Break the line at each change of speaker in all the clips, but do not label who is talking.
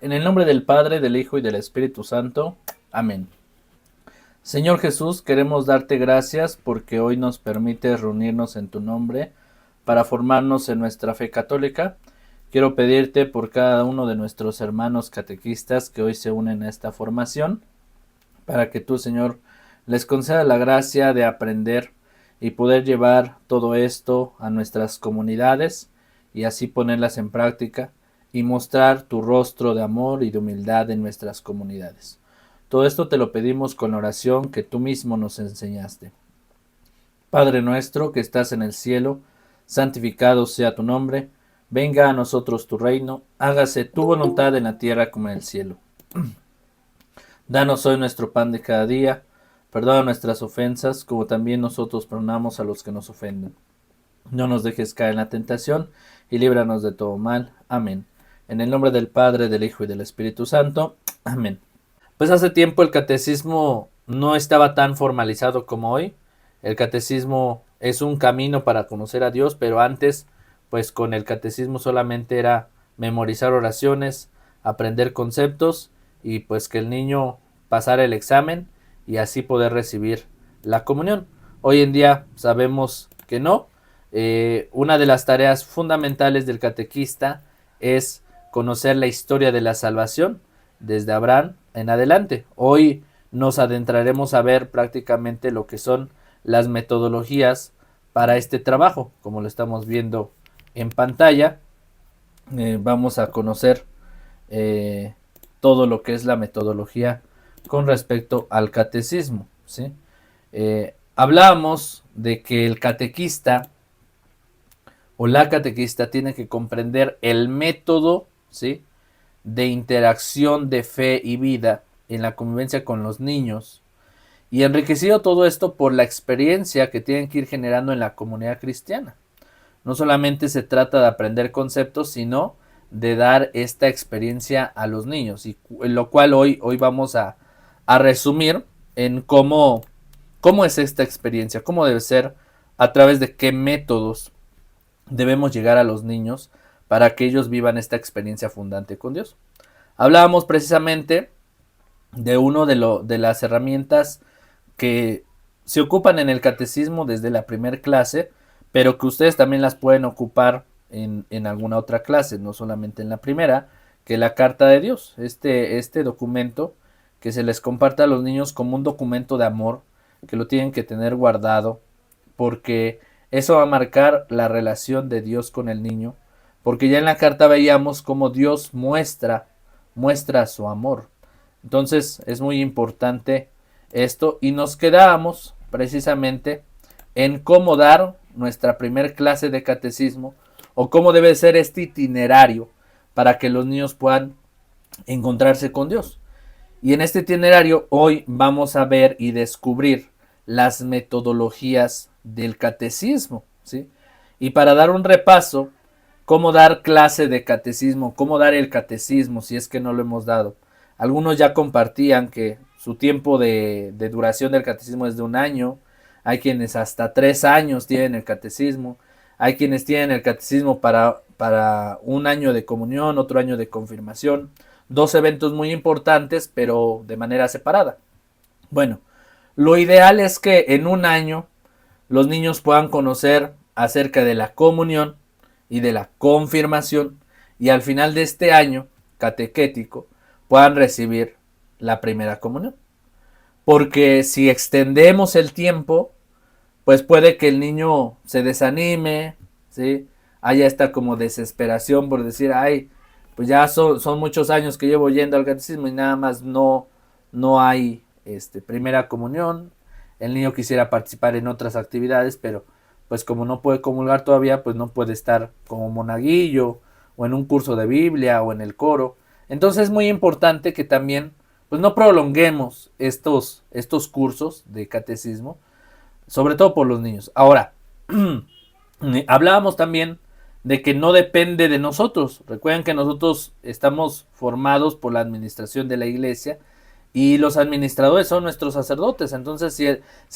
En el nombre del Padre, del Hijo y del Espíritu Santo. Amén. Señor Jesús, queremos darte gracias porque hoy nos permites reunirnos en tu nombre para formarnos en nuestra fe católica. Quiero pedirte por cada uno de nuestros hermanos catequistas que hoy se unen a esta formación, para que tú, Señor, les conceda la gracia de aprender y poder llevar todo esto a nuestras comunidades y así ponerlas en práctica y mostrar tu rostro de amor y de humildad en nuestras comunidades. Todo esto te lo pedimos con la oración que tú mismo nos enseñaste. Padre nuestro que estás en el cielo, santificado sea tu nombre, venga a nosotros tu reino, hágase tu voluntad en la tierra como en el cielo. Danos hoy nuestro pan de cada día, perdona nuestras ofensas, como también nosotros perdonamos a los que nos ofenden. No nos dejes caer en la tentación, y líbranos de todo mal. Amén. En el nombre del Padre, del Hijo y del Espíritu Santo. Amén. Pues hace tiempo el catecismo no estaba tan formalizado como hoy. El catecismo es un camino para conocer a Dios, pero antes, pues con el catecismo solamente era memorizar oraciones, aprender conceptos y pues que el niño pasara el examen y así poder recibir la comunión. Hoy en día sabemos que no. Una de las tareas fundamentales del catequista es conocer la historia de la salvación desde Abraham en adelante. Hoy nos adentraremos a ver prácticamente lo que son las metodologías para este trabajo, como lo estamos viendo en pantalla. Vamos a conocer eh, todo lo que es la metodología con respecto al catecismo, ¿sí? Hablábamos de que el catequista o la catequista tiene que comprender el método, ¿sí?, de interacción de fe y vida en la convivencia con los niños, y enriquecido todo esto por la experiencia que tienen que ir generando en la comunidad cristiana. No solamente se trata de aprender conceptos, sino de dar esta experiencia a los niños, y lo cual hoy vamos a resumir en cómo es esta experiencia, cómo debe ser, a través de qué métodos debemos llegar a los niños para que ellos vivan esta experiencia fundante con Dios. Hablábamos precisamente de de las herramientas que se ocupan en el catecismo desde la primera clase, pero que ustedes también las pueden ocupar en alguna otra clase, no solamente en la primera, que la Carta de Dios, este documento que se les comparte a los niños como un documento de amor, que lo tienen que tener guardado, porque eso va a marcar la relación de Dios con el niño, porque ya en la carta veíamos cómo Dios muestra su amor. Entonces es muy importante esto, y nos quedábamos precisamente en cómo dar nuestra primer clase de catecismo o cómo debe ser este itinerario para que los niños puedan encontrarse con Dios. Y en este itinerario hoy vamos a ver y descubrir las metodologías del catecismo, ¿sí? Y para dar un repaso, cómo dar clase de catecismo, cómo dar el catecismo si es que no lo hemos dado. Algunos ya compartían que su tiempo de duración del catecismo es de 1 año, hay quienes hasta 3 años tienen el catecismo, hay quienes tienen el catecismo para 1 año de comunión, otro año de confirmación, 2 eventos muy importantes, pero de manera separada. Bueno, lo ideal es que en 1 año los niños puedan conocer acerca de la comunión y de la confirmación, y al final de este año catequético puedan recibir la primera comunión. Porque si extendemos el tiempo, pues puede que el niño se desanime, ¿sí? Haya esta como desesperación por decir, ay, pues ya son muchos años que llevo yendo al catecismo y nada más no hay primera comunión. El niño quisiera participar en otras actividades, pero pues como no puede comulgar todavía, pues no puede estar como monaguillo o en un curso de Biblia o en el coro. Entonces es muy importante que también pues no prolonguemos estos cursos de catecismo, sobre todo por los niños. Ahora, hablábamos también de que no depende de nosotros. Recuerden que nosotros estamos formados por la administración de la iglesia y los administradores son nuestros sacerdotes. Entonces, si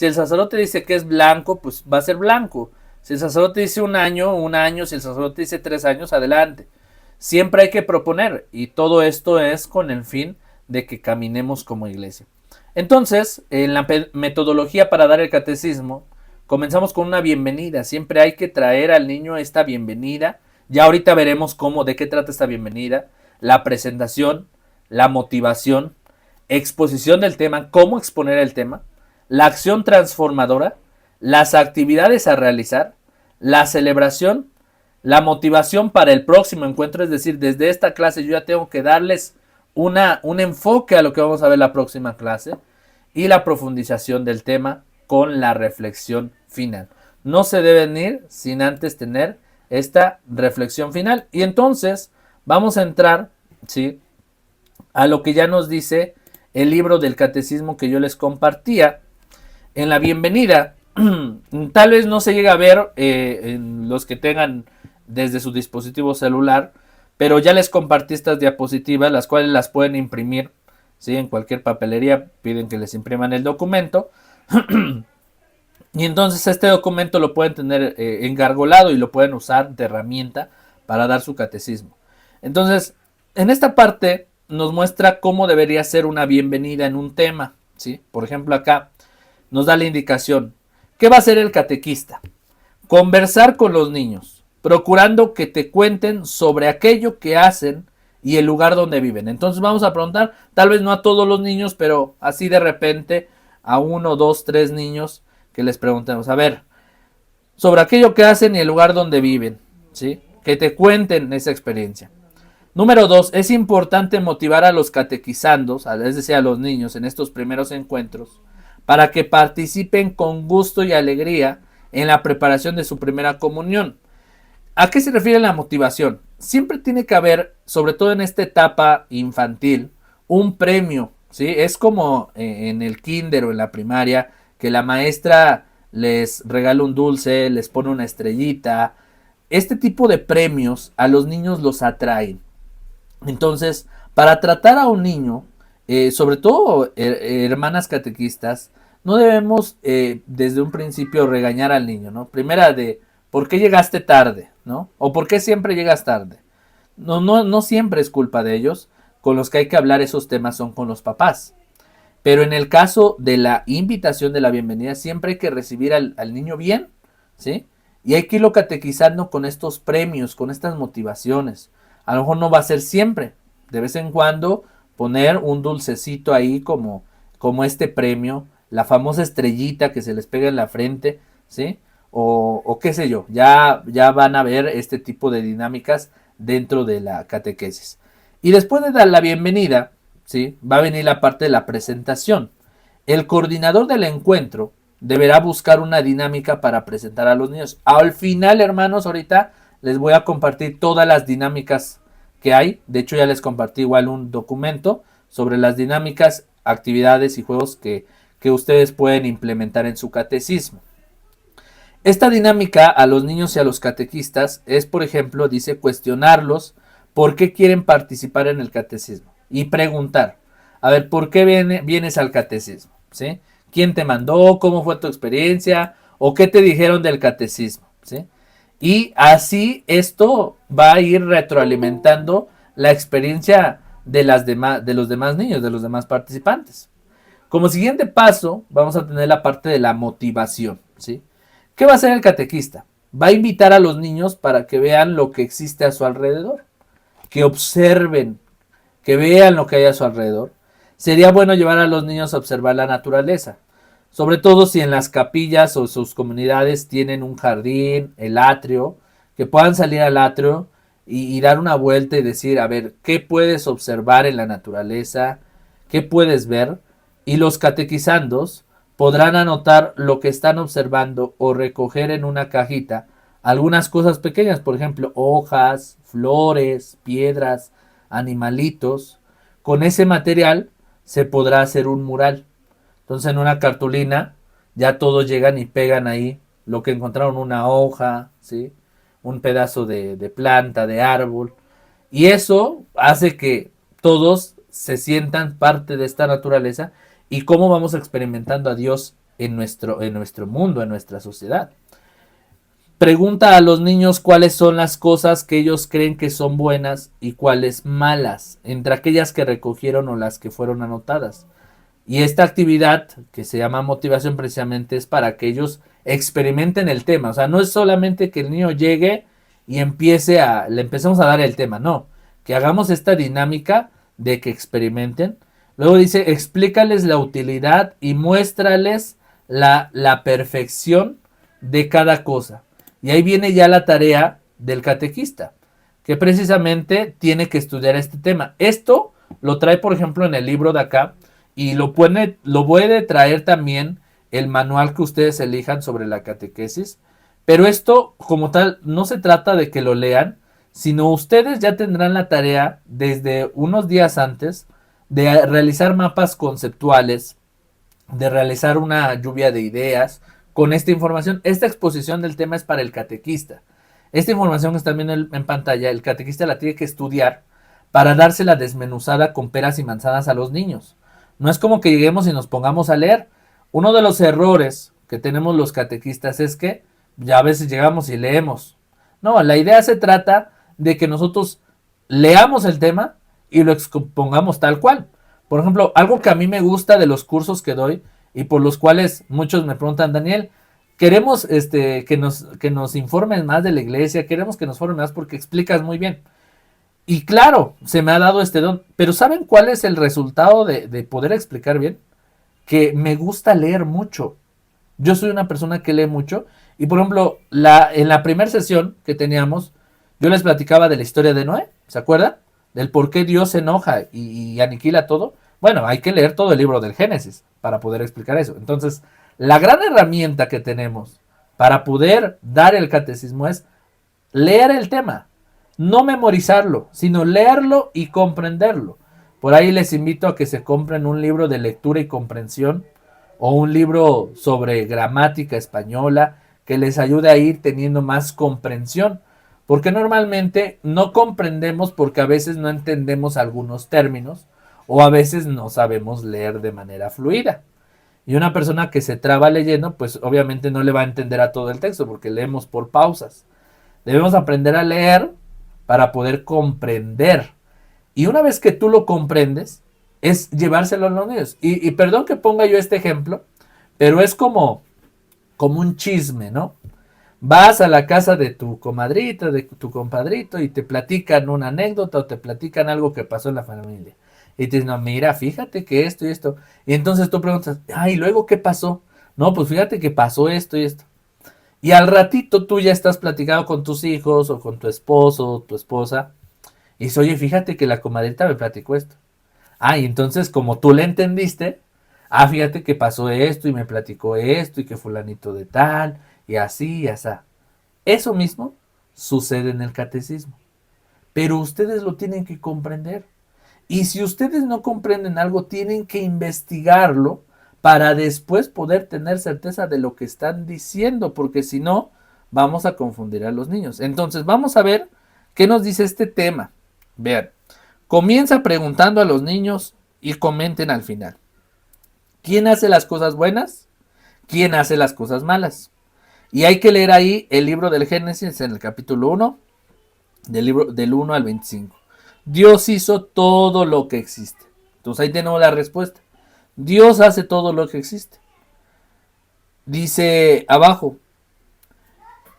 el sacerdote dice que es blanco, pues va a ser blanco. Si el sacerdote dice 1 año, 1 año. Si el sacerdote dice 3 años, adelante. siempre hay que proponer, y todo esto es con el fin de que caminemos como iglesia. Entonces, en la metodología para dar el catecismo, comenzamos con una bienvenida. Siempre hay que traer al niño esta bienvenida. Ya ahorita veremos de qué trata esta bienvenida, la presentación, la motivación, exposición del tema, cómo exponer el tema, la acción transformadora, las actividades a realizar, la celebración, la motivación para el próximo encuentro, es decir, desde esta clase yo ya tengo que darles un enfoque a lo que vamos a ver la próxima clase, y la profundización del tema con la reflexión final. No se deben ir sin antes tener esta reflexión final. Y entonces vamos a entrar, ¿sí?, a lo que ya nos dice el libro del catecismo que yo les compartía. En la bienvenida, tal vez no se llegue a ver en los que tengan desde su dispositivo celular, pero ya les compartí estas diapositivas, las cuales las pueden imprimir, ¿sí?, en cualquier papelería piden que les impriman el documento. Y entonces este documento lo pueden tener engargolado y lo pueden usar de herramienta para dar su catecismo. Entonces, en esta parte nos muestra cómo debería ser una bienvenida en un tema, ¿sí? Por ejemplo, acá nos da la indicación. ¿Qué va a hacer el catequista? Conversar con los niños, procurando que te cuenten sobre aquello que hacen y el lugar donde viven. Entonces vamos a preguntar, tal vez no a todos los niños, pero así de repente a 1, 2, 3 niños que les preguntemos, a ver, sobre aquello que hacen y el lugar donde viven, ¿sí? Que te cuenten esa experiencia. Número 2, es importante motivar a los catequizandos, es decir, a los niños en estos primeros encuentros, para que participen con gusto y alegría en la preparación de su primera comunión. ¿A qué se refiere la motivación? Siempre tiene que haber, sobre todo en esta etapa infantil, un premio, ¿sí? Es como en el kinder o en la primaria, que la maestra les regala un dulce, les pone una estrellita. Este tipo de premios a los niños los atraen. Entonces, para tratar a un niño, sobre todo hermanas catequistas, no debemos desde un principio regañar al niño, ¿no? Primera de, ¿por qué llegaste tarde? ¿No? O ¿por qué siempre llegas tarde? No siempre es culpa de ellos. Con los que hay que hablar esos temas son con los papás. Pero en el caso de la invitación de la bienvenida, siempre hay que recibir al niño bien, ¿sí? Y hay que irlo catequizando con estos premios, con estas motivaciones. A lo mejor no va a ser siempre. De vez en cuando poner un dulcecito ahí como este premio, la famosa estrellita que se les pega en la frente, ¿sí? O qué sé yo, ya van a ver este tipo de dinámicas dentro de la catequesis. Y después de dar la bienvenida, ¿sí?, va a venir la parte de la presentación. El coordinador del encuentro deberá buscar una dinámica para presentar a los niños. Al final, hermanos, ahorita les voy a compartir todas las dinámicas que hay. De hecho, ya les compartí igual un documento sobre las dinámicas, actividades y juegos que ustedes pueden implementar en su catecismo. Esta dinámica a los niños y a los catequistas es, por ejemplo, dice cuestionarlos por qué quieren participar en el catecismo y preguntar, a ver, ¿por qué vienes al catecismo? ¿Sí? ¿Quién te mandó? ¿Cómo fue tu experiencia? ¿O qué te dijeron del catecismo? ¿Sí? Y así esto va a ir retroalimentando la experiencia de los demás niños, de los demás participantes. Como siguiente paso, vamos a tener la parte de la motivación, ¿sí? ¿Qué va a hacer el catequista? Va a invitar a los niños para que vean lo que existe a su alrededor, que observen, que vean lo que hay a su alrededor. Sería bueno llevar a los niños a observar la naturaleza, sobre todo si en las capillas o sus comunidades tienen un jardín, el atrio, que puedan salir al atrio y dar una vuelta y decir, a ver, ¿qué puedes observar en la naturaleza? ¿Qué puedes ver? Y los catequizandos podrán anotar lo que están observando o recoger en una cajita algunas cosas pequeñas, por ejemplo, hojas, flores, piedras, animalitos. Con ese material se podrá hacer un mural. Entonces en una cartulina ya todos llegan y pegan ahí lo que encontraron, una hoja, ¿sí?, un pedazo de planta, de árbol. Y eso hace que todos se sientan parte de esta naturaleza y cómo vamos experimentando a Dios en nuestro mundo, en nuestra sociedad. pregunta a los niños cuáles son las cosas que ellos creen que son buenas y cuáles malas, entre aquellas que recogieron o las que fueron anotadas. Y esta actividad, que se llama motivación, precisamente es para que ellos experimenten el tema. O sea, no es solamente que el niño llegue y le empecemos a dar el tema, no. Que hagamos esta dinámica de que experimenten. Luego dice, explícales la utilidad y muéstrales la perfección de cada cosa. Y ahí viene ya la tarea del catequista, que precisamente tiene que estudiar este tema. Esto lo trae, por ejemplo, en el libro de acá, y lo puede traer también el manual que ustedes elijan sobre la catequesis. Pero esto, como tal, no se trata de que lo lean, sino ustedes ya tendrán la tarea desde unos días antes de realizar mapas conceptuales, de realizar una lluvia de ideas con esta información. Esta exposición del tema es para el catequista. Esta información que está viendo en pantalla, el catequista la tiene que estudiar para dársela desmenuzada con peras y manzanas a los niños. No es como que lleguemos y nos pongamos a leer. Uno de los errores que tenemos los catequistas es que ya a veces llegamos y leemos. No, la idea se trata de que nosotros leamos el tema y lo expongamos tal cual. Por ejemplo, algo que a mí me gusta de los cursos que doy y por los cuales muchos me preguntan, Daniel, queremos que nos informen más de la iglesia, queremos que nos informen más porque explicas muy bien. Y claro, se me ha dado este don, pero ¿saben cuál es el resultado de poder explicar bien? Que me gusta leer mucho. Yo soy una persona que lee mucho y por ejemplo, en la primera sesión que teníamos, yo les platicaba de la historia de Noé, ¿se acuerdan? Del por qué Dios se enoja y aniquila todo. Bueno, hay que leer todo el libro del Génesis para poder explicar eso. Entonces, la gran herramienta que tenemos para poder dar el catecismo es leer el tema. No memorizarlo, sino leerlo y comprenderlo. Por ahí les invito a que se compren un libro de lectura y comprensión o un libro sobre gramática española que les ayude a ir teniendo más comprensión. Porque normalmente no comprendemos porque a veces no entendemos algunos términos o a veces no sabemos leer de manera fluida. Y una persona que se traba leyendo, pues obviamente no le va a entender a todo el texto porque leemos por pausas. Debemos aprender a leer para poder comprender. Y una vez que tú lo comprendes, es llevárselo a los niños. Y perdón que ponga yo este ejemplo, pero es como un chisme, ¿no? Vas a la casa de tu comadrita, de tu compadrito, y te platican una anécdota o te platican algo que pasó en la familia. Y te dicen, no, mira, fíjate que esto y esto. Y entonces tú preguntas, ay, ¿luego qué pasó? No, pues fíjate que pasó esto y esto. Y al ratito tú ya estás platicando con tus hijos o con tu esposo o tu esposa. Y dices, oye, fíjate que la comadrita me platicó esto. Ah, y entonces como tú le entendiste, fíjate que pasó esto y me platicó esto y que fulanito de tal y así y así. Eso mismo sucede en el catecismo. Pero ustedes lo tienen que comprender. Y si ustedes no comprenden algo, tienen que investigarlo para después poder tener certeza de lo que están diciendo, porque si no, vamos a confundir a los niños. Entonces, vamos a ver qué nos dice este tema. Vean, comienza preguntando a los niños y comenten al final. ¿Quién hace las cosas buenas? ¿Quién hace las cosas malas? Y hay que leer ahí el libro del Génesis en el capítulo 1, del 1 al 25. Dios hizo todo lo que existe. Entonces ahí tenemos la respuesta. Dios hace todo lo que existe. Dice abajo,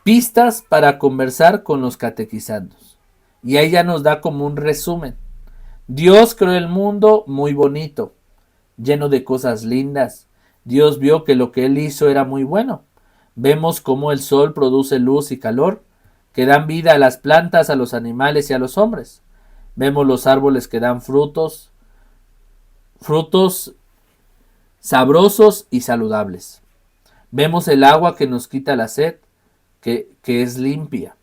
pistas para conversar con los catequizandos. Y ahí ya nos da como un resumen. Dios creó el mundo muy bonito, lleno de cosas lindas. Dios vio que lo que él hizo era muy bueno. Vemos cómo el sol produce luz y calor, que dan vida a las plantas, a los animales y a los hombres. Vemos los árboles que dan frutos sabrosos y saludables. Vemos el agua que nos quita la sed, que es limpia,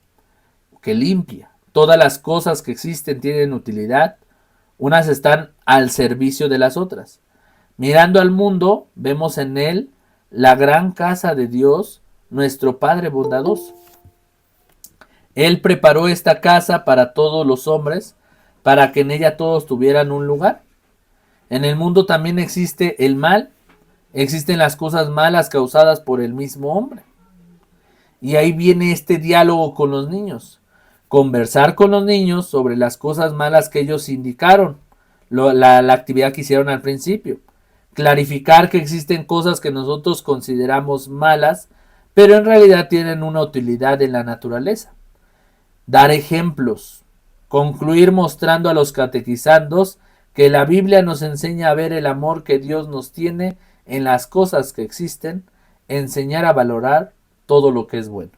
que limpia. Todas las cosas que existen tienen utilidad, unas están al servicio de las otras. Mirando al mundo, vemos en él la gran casa de Dios, nuestro Padre bondadoso. Él preparó esta casa para todos los hombres, para que en ella todos tuvieran un lugar. En el mundo también existe el mal, existen las cosas malas causadas por el mismo hombre. Y ahí viene este diálogo con los niños. Conversar con los niños sobre las cosas malas que ellos indicaron, la actividad que hicieron al principio. Clarificar que existen cosas que nosotros consideramos malas, pero en realidad tienen una utilidad en la naturaleza. Dar ejemplos. Concluir mostrando a los catequizandos que la Biblia nos enseña a ver el amor que Dios nos tiene en las cosas que existen, enseñar a valorar todo lo que es bueno.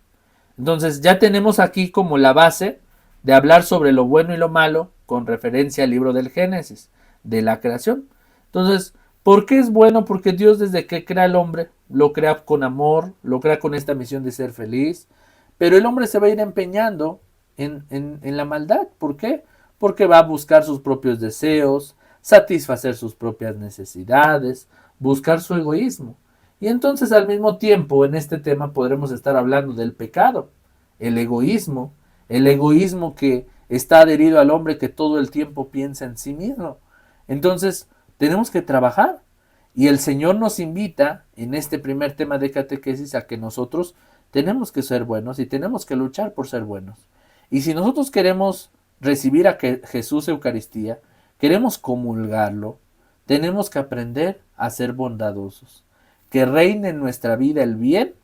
Entonces ya tenemos aquí como la base de hablar sobre lo bueno y lo malo con referencia al libro del Génesis, de la creación. Entonces, ¿por qué es bueno? Porque Dios desde que crea al hombre, lo crea con amor, lo crea con esta misión de ser feliz, pero el hombre se va a ir empeñando en la maldad. ¿Por qué? Porque va a buscar sus propios deseos, satisfacer sus propias necesidades, buscar su egoísmo. Y entonces al mismo tiempo en este tema podremos estar hablando del pecado, el egoísmo que está adherido al hombre que todo el tiempo piensa en sí mismo. Entonces tenemos que trabajar y el Señor nos invita en este primer tema de catequesis a que nosotros tenemos que ser buenos y tenemos que luchar por ser buenos. Y si nosotros queremos recibir a Jesús Eucaristía, queremos comulgarlo, tenemos que aprender a ser bondadosos, que reine en nuestra vida el bien,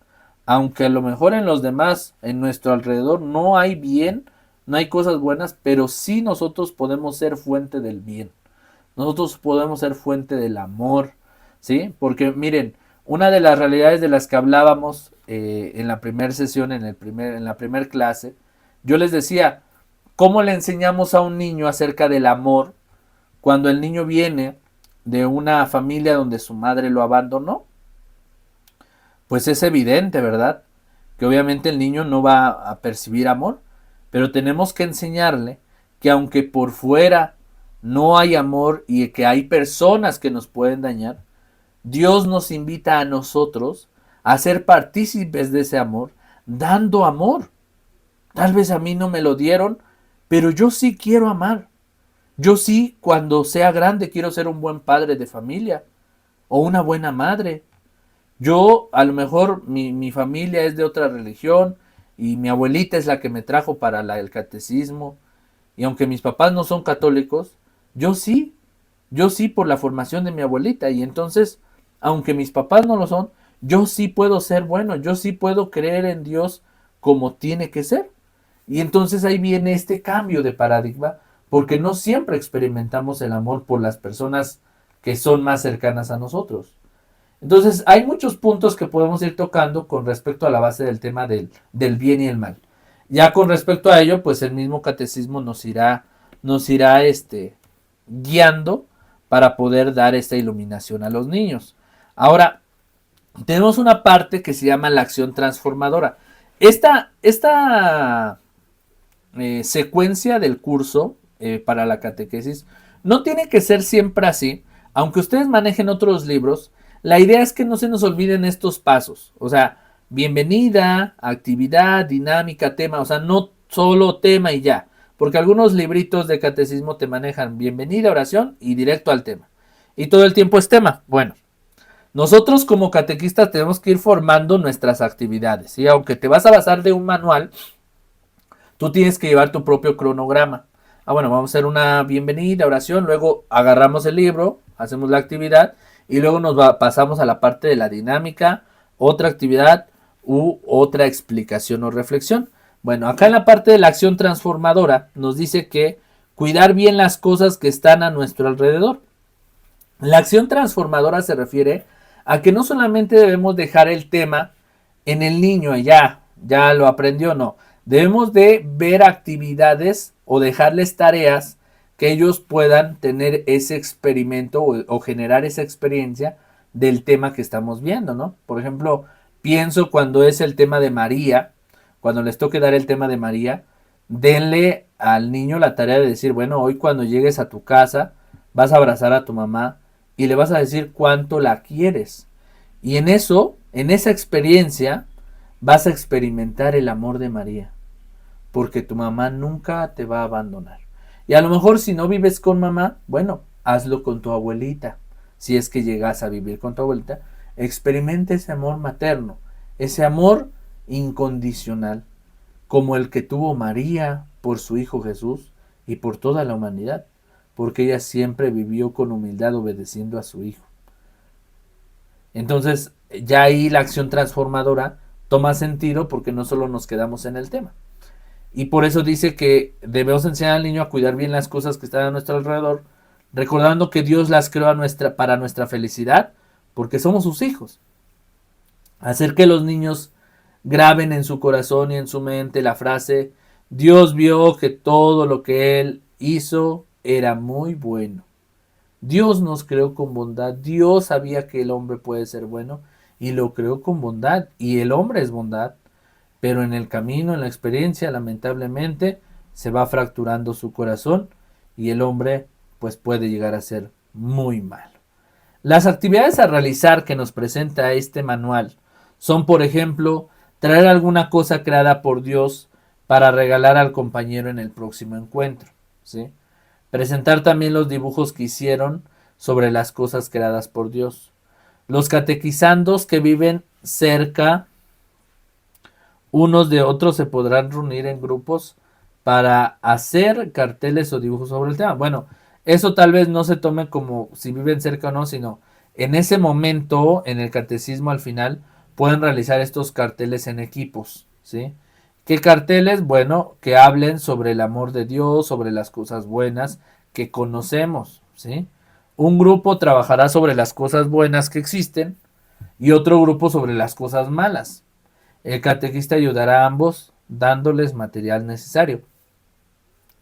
aunque a lo mejor en los demás, en nuestro alrededor, no hay bien, no hay cosas buenas, pero sí nosotros podemos ser fuente del bien. Nosotros podemos ser fuente del amor, ¿sí? Porque miren, una de las realidades de las que hablábamos en la primera sesión, en la primera clase, yo les decía, ¿cómo le enseñamos a un niño acerca del amor cuando el niño viene de una familia donde su madre lo abandonó? Pues es evidente, ¿verdad? Que obviamente el niño no va a percibir amor, pero tenemos que enseñarle que aunque por fuera no hay amor y que hay personas que nos pueden dañar, Dios nos invita a nosotros a ser partícipes de ese amor, dando amor. Tal vez a mí no me lo dieron, pero yo sí quiero amar. Yo sí, cuando sea grande, quiero ser un buen padre de familia o una buena madre. Yo, a lo mejor, mi familia es de otra religión y mi abuelita es la que me trajo para el catecismo. Y aunque mis papás no son católicos, yo sí por la formación de mi abuelita. Y entonces, aunque mis papás no lo son, yo sí puedo ser bueno, yo sí puedo creer en Dios como tiene que ser. Y entonces ahí viene este cambio de paradigma, porque no siempre experimentamos el amor por las personas que son más cercanas a nosotros. Entonces hay muchos puntos que podemos ir tocando con respecto a la base del tema del bien y el mal. Ya con respecto a ello, pues el mismo catecismo nos irá guiando para poder dar esta iluminación a los niños. Ahora, tenemos una parte que se llama la acción transformadora. Esta secuencia del curso para la catequesis no tiene que ser siempre así, aunque ustedes manejen otros libros. La idea es que no se nos olviden estos pasos, o sea, bienvenida, actividad, dinámica, tema, o sea, no solo tema y ya, porque algunos libritos de catecismo te manejan bienvenida, oración y directo al tema, y todo el tiempo es tema. Bueno, nosotros como catequistas tenemos que ir formando nuestras actividades, y aunque te vas a basar de un manual, tú tienes que llevar tu propio cronograma. Bueno, vamos a hacer una bienvenida, oración, luego agarramos el libro, hacemos la actividad y luego pasamos a la parte de la dinámica, otra actividad u otra explicación o reflexión. Bueno, acá en la parte de la acción transformadora nos dice que cuidar bien las cosas que están a nuestro alrededor. La acción transformadora se refiere a que no solamente debemos dejar el tema en el niño, ya lo aprendió, no. Debemos de ver actividades o dejarles tareas que ellos puedan tener ese experimento o generar esa experiencia del tema que estamos viendo, ¿no? Por ejemplo, pienso cuando es el tema de María, cuando les toque dar el tema de María, denle al niño la tarea de decir, bueno, hoy cuando llegues a tu casa, vas a abrazar a tu mamá y le vas a decir cuánto la quieres. Y en eso, en esa experiencia, vas a experimentar el amor de María, porque tu mamá nunca te va a abandonar. Y a lo mejor si no vives con mamá, bueno, hazlo con tu abuelita. Si es que llegas a vivir con tu abuelita, experimenta ese amor materno, ese amor incondicional, como el que tuvo María por su Hijo Jesús y por toda la humanidad, porque ella siempre vivió con humildad obedeciendo a su Hijo. Entonces, ya ahí la acción transformadora toma sentido porque no solo nos quedamos en el tema. Y por eso dice que debemos enseñar al niño a cuidar bien las cosas que están a nuestro alrededor, recordando que Dios las creó para nuestra felicidad, porque somos sus hijos. Hacer que los niños graben en su corazón y en su mente la frase: Dios vio que todo lo que Él hizo era muy bueno. Dios nos creó con bondad. Dios sabía que el hombre puede ser bueno y lo creó con bondad. Y el hombre es bondad, pero en el camino, en la experiencia, lamentablemente, se va fracturando su corazón y el hombre pues puede llegar a ser muy malo. Las actividades a realizar que nos presenta este manual son, por ejemplo, traer alguna cosa creada por Dios para regalar al compañero en el próximo encuentro, ¿sí? Presentar también los dibujos que hicieron sobre las cosas creadas por Dios. Los catequizandos que viven cerca unos de otros se podrán reunir en grupos para hacer carteles o dibujos sobre el tema. Bueno, eso tal vez no se tome como si viven cerca o no, sino en ese momento, en el catecismo al final, pueden realizar estos carteles en equipos, ¿sí? ¿Qué carteles? Bueno, que hablen sobre el amor de Dios, sobre las cosas buenas que conocemos, ¿sí? Un grupo trabajará sobre las cosas buenas que existen y otro grupo sobre las cosas malas. El catequista ayudará a ambos dándoles material necesario.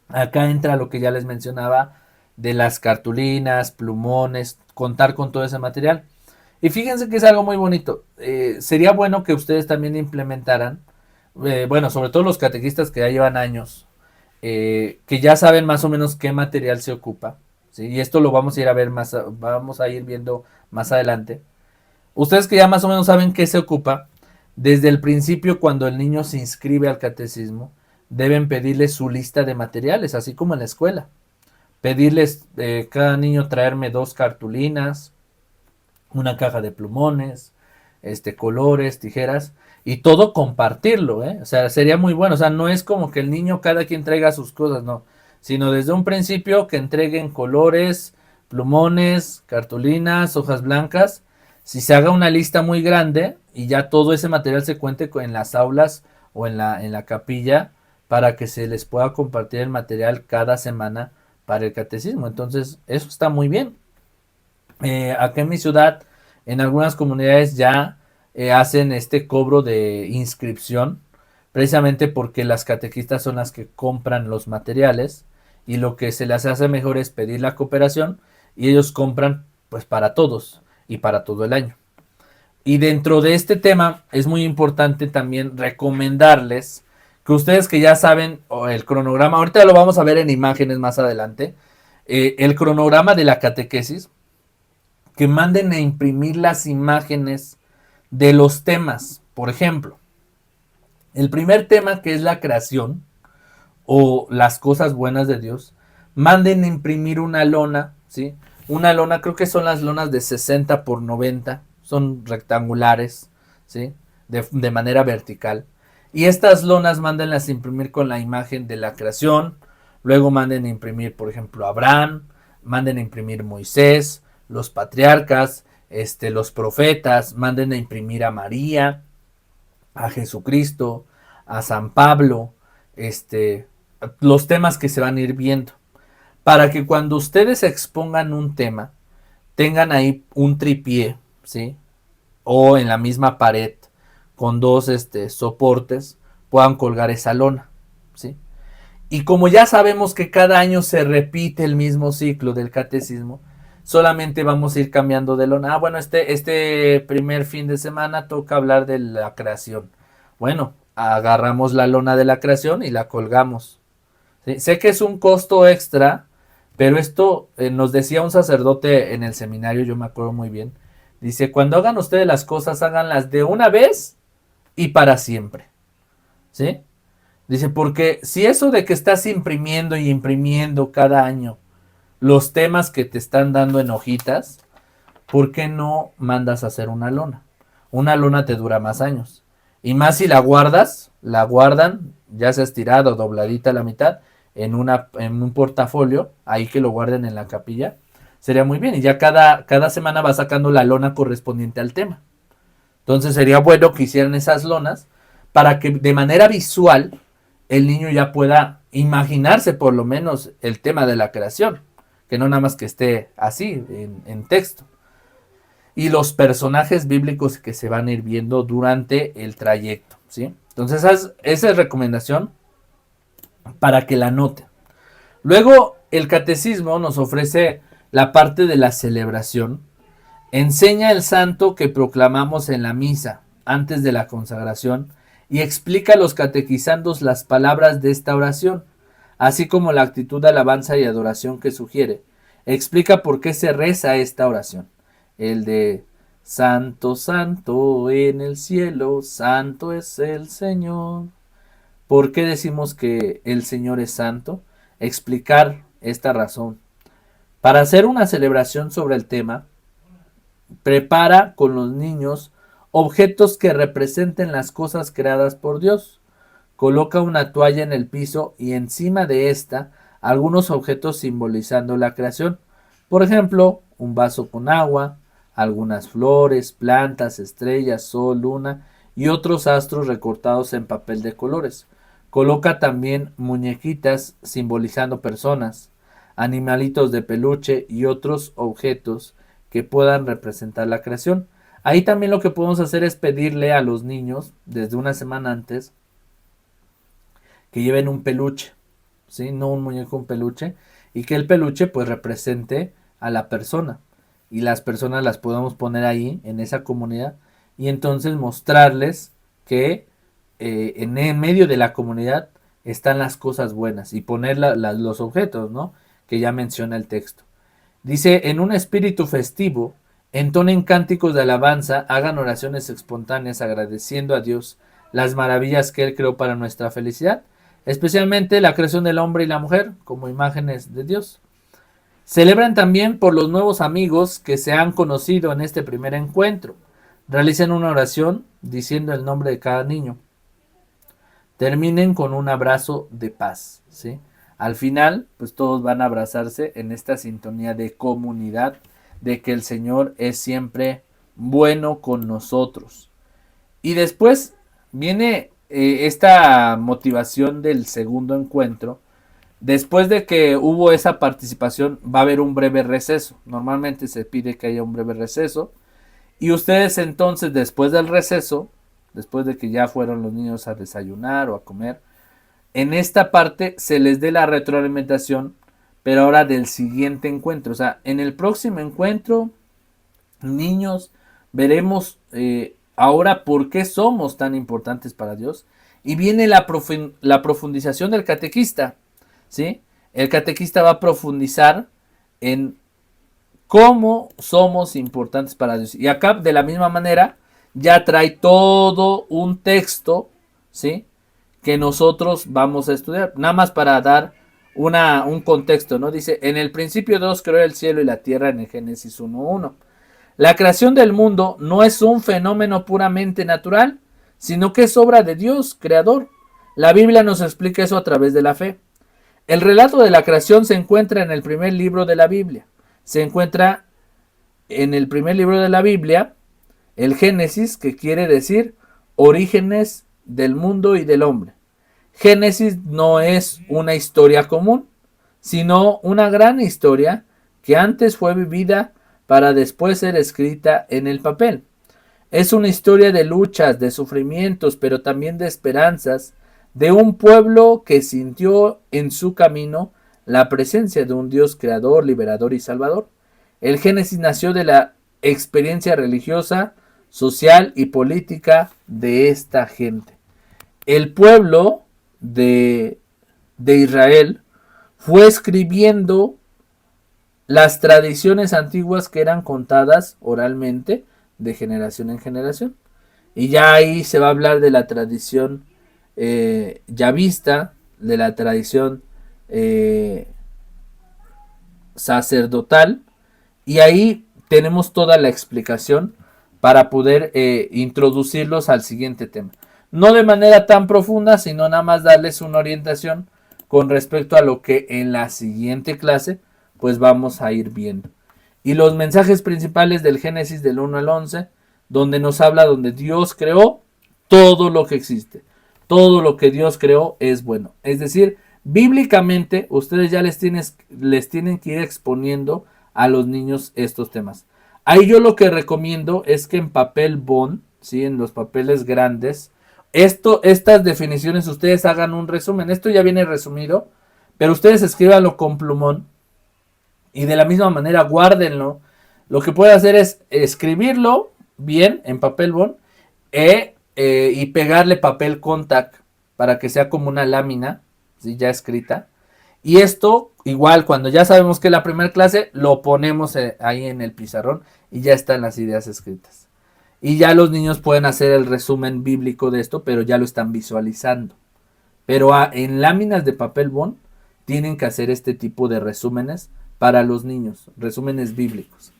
Acá entra lo que ya les mencionaba de las cartulinas, plumones, contar con todo ese material. Y fíjense que es algo muy bonito. Sería bueno que ustedes también implementaran, bueno, sobre todo los catequistas que ya llevan años, que ya saben más o menos qué material se ocupa, ¿sí? Y esto lo vamos a ir a ver vamos a ir viendo más adelante. Ustedes que ya más o menos saben qué se ocupa, desde el principio cuando el niño se inscribe al catecismo, deben pedirle su lista de materiales, así como en la escuela. Pedirles cada niño traerme 2 cartulinas, una caja de plumones, colores, tijeras, y todo compartirlo, ¿eh? O sea, sería muy bueno. O sea, no es como que el niño cada quien traiga sus cosas, no. Sino desde un principio que entreguen colores, plumones, cartulinas, hojas blancas. Si se haga una lista muy grande y ya todo ese material se cuente en las aulas o en la capilla para que se les pueda compartir el material cada semana para el catecismo. Entonces, eso está muy bien. Acá en mi ciudad, en algunas comunidades ya hacen este cobro de inscripción, precisamente porque las catequistas son las que compran los materiales y lo que se les hace mejor es pedir la cooperación y ellos compran pues para todos y para todo el año. Y dentro de este tema es muy importante también recomendarles que ustedes que ya saben el cronograma, ahorita lo vamos a ver en imágenes más adelante, el cronograma de la catequesis, que manden a imprimir las imágenes de los temas. Por ejemplo, el primer tema, que es la creación o las cosas buenas de Dios, manden a imprimir una lona, ¿sí? Una lona, creo que son las lonas de 60 por 90, son rectangulares, ¿sí? De manera vertical. Y estas lonas mándenlas a imprimir con la imagen de la creación. Luego manden a imprimir, por ejemplo, a Abraham, manden a imprimir Moisés, los patriarcas, los profetas, manden a imprimir a María, a Jesucristo, a San Pablo, los temas que se van a ir viendo, para que cuando ustedes expongan un tema, tengan ahí un tripié, ¿sí? O en la misma pared, con 2 soportes, puedan colgar esa lona, ¿sí? Y como ya sabemos que cada año se repite el mismo ciclo del catecismo, solamente vamos a ir cambiando de lona. Bueno, este primer fin de semana toca hablar de la creación. Bueno, agarramos la lona de la creación y la colgamos. ¿Sí? Sé que es un costo extra, pero esto nos decía un sacerdote en el seminario, yo me acuerdo muy bien. Dice, cuando hagan ustedes las cosas, háganlas de una vez y para siempre. ¿Sí? Dice, porque si eso de que estás imprimiendo y imprimiendo cada año los temas que te están dando en hojitas, ¿por qué no mandas a hacer una lona? Una lona te dura más años. Y más si la guardan, ya sea estirada o dobladita a la mitad, en un portafolio, ahí que lo guarden en la capilla, sería muy bien. Y ya cada semana va sacando la lona correspondiente al tema. Entonces sería bueno que hicieran esas lonas para que de manera visual el niño ya pueda imaginarse por lo menos el tema de la creación, que no nada más que esté así en texto. Y los personajes bíblicos que se van a ir viendo durante el trayecto, ¿sí? Entonces esa es recomendación para que la noten. Luego el catecismo nos ofrece la parte de la celebración. Enseña el santo que proclamamos en la misa antes de la consagración y explica a los catequizandos las palabras de esta oración, así como la actitud de alabanza y adoración que sugiere. Explica por qué se reza esta oración. El de Santo, Santo en el cielo, Santo es el Señor. ¿Por qué decimos que el Señor es santo? Explicar esta razón. Para hacer una celebración sobre el tema, prepara con los niños objetos que representen las cosas creadas por Dios. Coloca una toalla en el piso y encima de esta algunos objetos simbolizando la creación. Por ejemplo, un vaso con agua, algunas flores, plantas, estrellas, sol, luna y otros astros recortados en papel de colores. Coloca también muñequitas simbolizando personas, animalitos de peluche y otros objetos que puedan representar la creación. Ahí también lo que podemos hacer es pedirle a los niños desde una semana antes que lleven un peluche, ¿sí? No un muñeco, un peluche, y que el peluche pues represente a la persona y las personas las podemos poner ahí en esa comunidad y entonces mostrarles que en el medio de la comunidad están las cosas buenas y poner los objetos, ¿no? Que ya menciona el texto. Dice, en un espíritu festivo, entonen cánticos de alabanza, hagan oraciones espontáneas agradeciendo a Dios las maravillas que Él creó para nuestra felicidad, especialmente la creación del hombre y la mujer como imágenes de Dios. Celebran también por los nuevos amigos que se han conocido en este primer encuentro. Realicen una oración diciendo el nombre de cada niño. Terminen con un abrazo de paz, ¿sí? Al final, pues todos van a abrazarse en esta sintonía de comunidad, de que el Señor es siempre bueno con nosotros. Y después viene esta motivación del segundo encuentro. Después de que hubo esa participación, va a haber un breve receso. Normalmente se pide que haya un breve receso. Y ustedes entonces, después del receso, después de que ya fueron los niños a desayunar o a comer, en esta parte se les dé la retroalimentación, pero ahora del siguiente encuentro. O sea, en el próximo encuentro, niños, veremos ahora por qué somos tan importantes para Dios. Y viene la profundización del catequista, ¿sí? El catequista va a profundizar en cómo somos importantes para Dios. Y acá, de la misma manera, ya trae todo un texto, ¿sí? Que nosotros vamos a estudiar. Nada más para dar un contexto, ¿no? Dice, en el principio Dios creó el cielo y la tierra en el Génesis 1:1. La creación del mundo no es un fenómeno puramente natural, sino que es obra de Dios, creador. La Biblia nos explica eso a través de la fe. El relato de la creación se encuentra en el primer libro de la Biblia. Se encuentra en el primer libro de la Biblia, el Génesis, que quiere decir orígenes del mundo y del hombre. Génesis no es una historia común, sino una gran historia que antes fue vivida para después ser escrita en el papel. Es una historia de luchas, de sufrimientos, pero también de esperanzas, de un pueblo que sintió en su camino la presencia de un Dios creador, liberador y salvador. El Génesis nació de la experiencia religiosa, social y política de esta gente. El pueblo de Israel fue escribiendo las tradiciones antiguas que eran contadas oralmente de generación en generación. Y ya ahí se va a hablar de la tradición yavista, de la tradición sacerdotal, y ahí tenemos toda la explicación para poder introducirlos al siguiente tema. no de manera tan profunda, sino nada más darles una orientación con respecto a lo que en la siguiente clase pues vamos a ir viendo. Y los mensajes principales del Génesis del 1 al 11, donde nos habla donde Dios creó todo lo que existe. Todo lo que Dios creó es bueno. Es decir, bíblicamente ustedes ya les tienen que ir exponiendo a los niños estos temas. Ahí yo lo que recomiendo es que en papel bond, ¿sí? En los papeles grandes, estas definiciones ustedes hagan un resumen. Esto ya viene resumido, pero ustedes escríbanlo con plumón y de la misma manera guárdenlo. Lo que puede hacer es escribirlo bien en papel bond y pegarle papel contact para que sea como una lámina, ¿sí? Ya escrita. Y esto, igual, cuando ya sabemos que es la primera clase, lo ponemos ahí en el pizarrón y ya están las ideas escritas. Y ya los niños pueden hacer el resumen bíblico de esto, pero ya lo están visualizando. Pero en láminas de papel bond tienen que hacer este tipo de resúmenes para los niños, resúmenes bíblicos.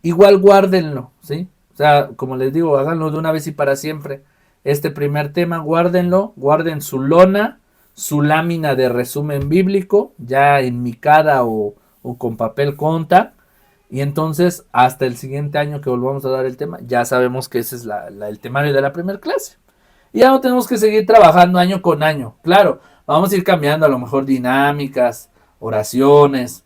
Igual guárdenlo, ¿sí? O sea, como les digo, háganlo de una vez y para siempre. Este primer tema, guárdenlo, guarden su lona, su lámina de resumen bíblico, ya enmicada o con papel conta. Y entonces, hasta el siguiente año que volvamos a dar el tema, ya sabemos que ese es el temario de la primera clase. Y ya no tenemos que seguir trabajando año con año. Claro, vamos a ir cambiando a lo mejor dinámicas, oraciones,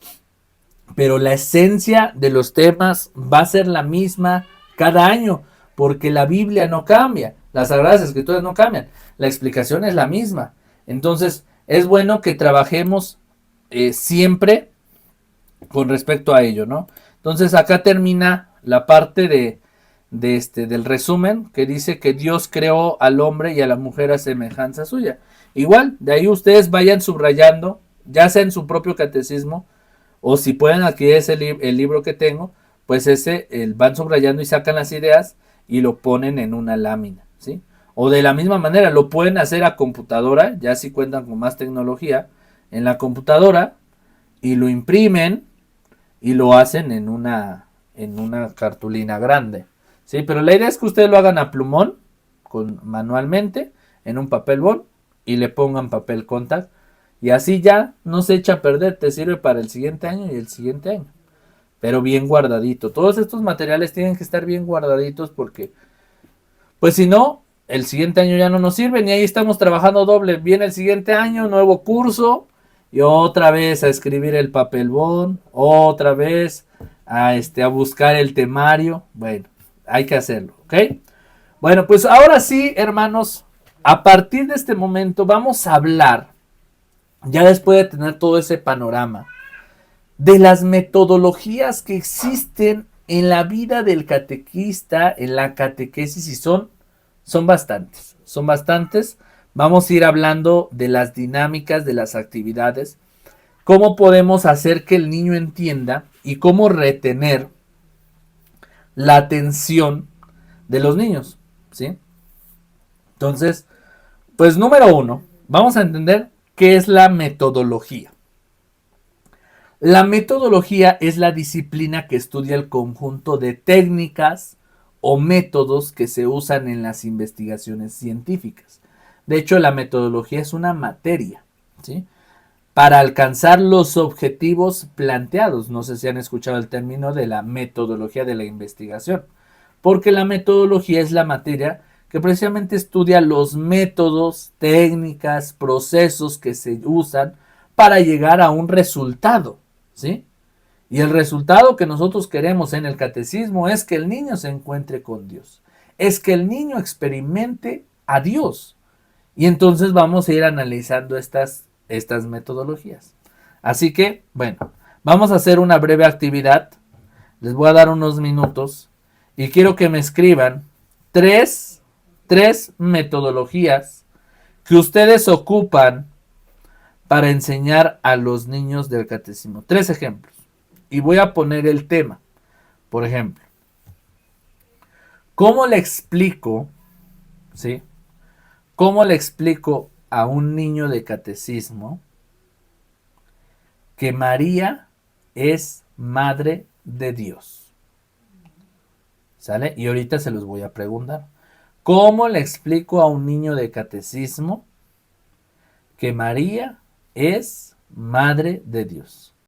pero la esencia de los temas va a ser la misma cada año, porque la Biblia no cambia, las Sagradas Escrituras no cambian, la explicación es la misma. Entonces, es bueno que trabajemos siempre con respecto a ello, ¿no? Entonces, acá termina la parte del resumen que dice que Dios creó al hombre y a la mujer a semejanza suya. Igual, de ahí ustedes vayan subrayando, ya sea en su propio catecismo, o si pueden adquirir el libro que tengo, pues van subrayando y sacan las ideas y lo ponen en una lámina, ¿sí? O de la misma manera, lo pueden hacer a computadora, ya si cuentan con más tecnología, en la computadora, y lo imprimen y lo hacen en una cartulina grande, ¿sí? Pero la idea es que ustedes lo hagan a plumón, manualmente, en un papel bond, y le pongan papel contact, y así ya no se echa a perder, te sirve para el siguiente año y el siguiente año. Pero bien guardadito. Todos estos materiales tienen que estar bien guardaditos porque, pues si no, el siguiente año ya no nos sirven y ahí estamos trabajando doble. Viene el siguiente año, nuevo curso y otra vez a escribir el papel bond, otra vez a buscar el temario. Bueno, hay que hacerlo, ¿ok? Bueno, pues ahora sí, hermanos, a partir de este momento vamos a hablar, ya después de tener todo ese panorama, de las metodologías que existen en la vida del catequista, en la catequesis, y son bastantes, son bastantes. Vamos a ir hablando de las dinámicas, de las actividades, cómo podemos hacer que el niño entienda y cómo retener la atención de los niños, ¿sí? Entonces, pues número 1, vamos a entender qué es la metodología. La metodología es la disciplina que estudia el conjunto de técnicas o métodos que se usan en las investigaciones científicas. De hecho, la metodología es una materia, ¿sí? Para alcanzar los objetivos planteados. No sé si han escuchado el término de la metodología de la investigación, porque la metodología es la materia que precisamente estudia los métodos, técnicas, procesos que se usan para llegar a un resultado, ¿sí? Y el resultado que nosotros queremos en el catecismo es que el niño se encuentre con Dios, es que el niño experimente a Dios. Y entonces vamos a ir analizando estas metodologías. Así que, bueno, vamos a hacer una breve actividad. Les voy a dar unos minutos y quiero que me escriban tres metodologías que ustedes ocupan para enseñar a los niños del catecismo. 3 ejemplos. Y voy a poner el tema. Por ejemplo, ¿cómo le explico, ¿sí? ¿Cómo le explico a un niño de catecismo que María es madre de Dios? ¿Sale? Y ahorita se los voy a preguntar. ¿Cómo le explico a un niño de catecismo que María es Madre de Dios?